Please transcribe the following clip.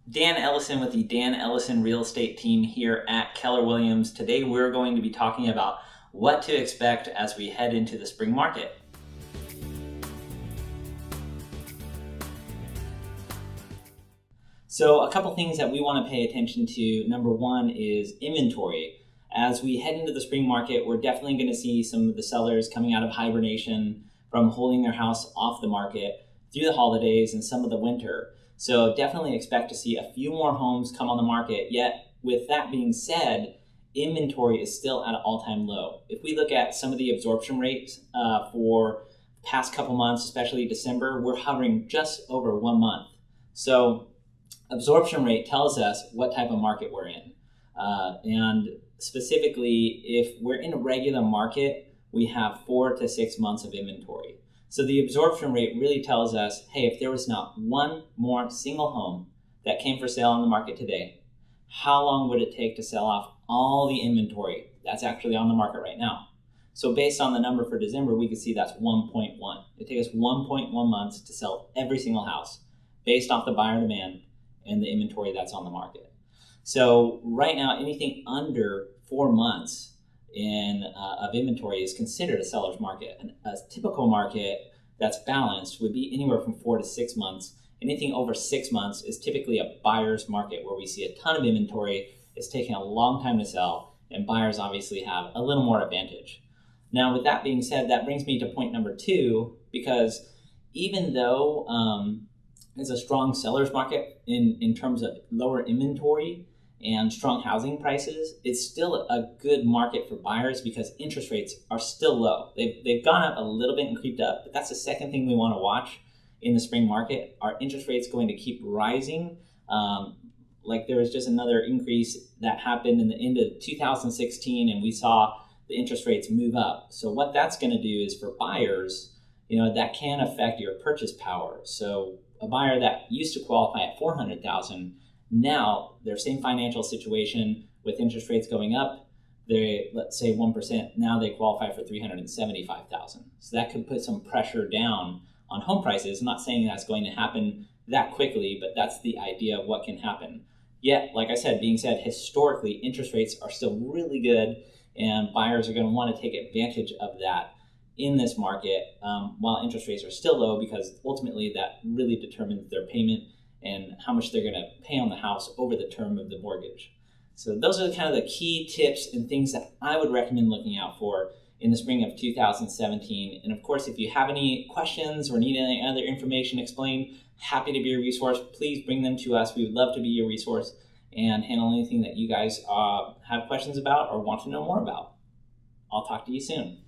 Dan Ellison with the Dan Ellison Real Estate team here at Keller Williams. Today we're going to be talking about what to expect as we head into the spring market. So a couple things that we want to pay attention to. Number one is inventory. As we head into the spring market, we're definitely going to see some of the sellers coming out of hibernation from holding their house off the market through the holidays and some of the winter. So definitely expect to see a few more homes come on the market. Yet with that being said, inventory is still at an all-time low. If we look at some of the absorption rates for the past couple months, especially December, we're hovering just over 1 month. So absorption rate tells us what type of market we're in. And specifically, if we're in a regular market, we have 4 to 6 months of inventory. So the absorption rate really tells us, hey, if there was not one more single home that came for sale on the market today, how long would it take to sell off all the inventory that's actually on the market right now? So based on the number for December, we could see that's 1.1. It takes us 1.1 months to sell every single house based off the buyer demand and the inventory that's on the market. So right now, anything under 4 months of inventory is considered a seller's market. And a typical market that's balanced would be anywhere from 4 to 6 months. Anything over 6 months is typically a buyer's market where we see a ton of inventory. It's taking a long time to sell, and buyers obviously have a little more advantage. Now, with that being said, that brings me to point number 2, because even though it's a strong seller's market in terms of lower inventory and strong housing prices, it's still a good market for buyers because interest rates are still low. They've gone up a little bit and creeped up, but that's the second thing we want to watch in the spring market. Are interest rates going to keep rising? Like there was just another increase that happened in the end of 2016, and we saw the interest rates move up. So what that's going to do is for buyers, that can affect your purchase power. So a buyer that used to qualify at $400,000, now their same financial situation with interest rates going up, let's say 1%, now they qualify for $375,000. So that could put some pressure down on home prices. I'm not saying that's going to happen that quickly, but that's the idea of what can happen. Yet, like I said, historically, interest rates are still really good, and buyers are going to want to take advantage of that in this market while interest rates are still low, because ultimately that really determines their payment and how much they're going to pay on the house over the term of the mortgage. So those are kind of the key tips and things that I would recommend looking out for in the spring of 2017. And of course, if you have any questions or need any other information explained, happy to be a resource. Please bring them to us. We would love to be your resource and handle anything that you guys have questions about or want to know more about. I'll talk to you soon.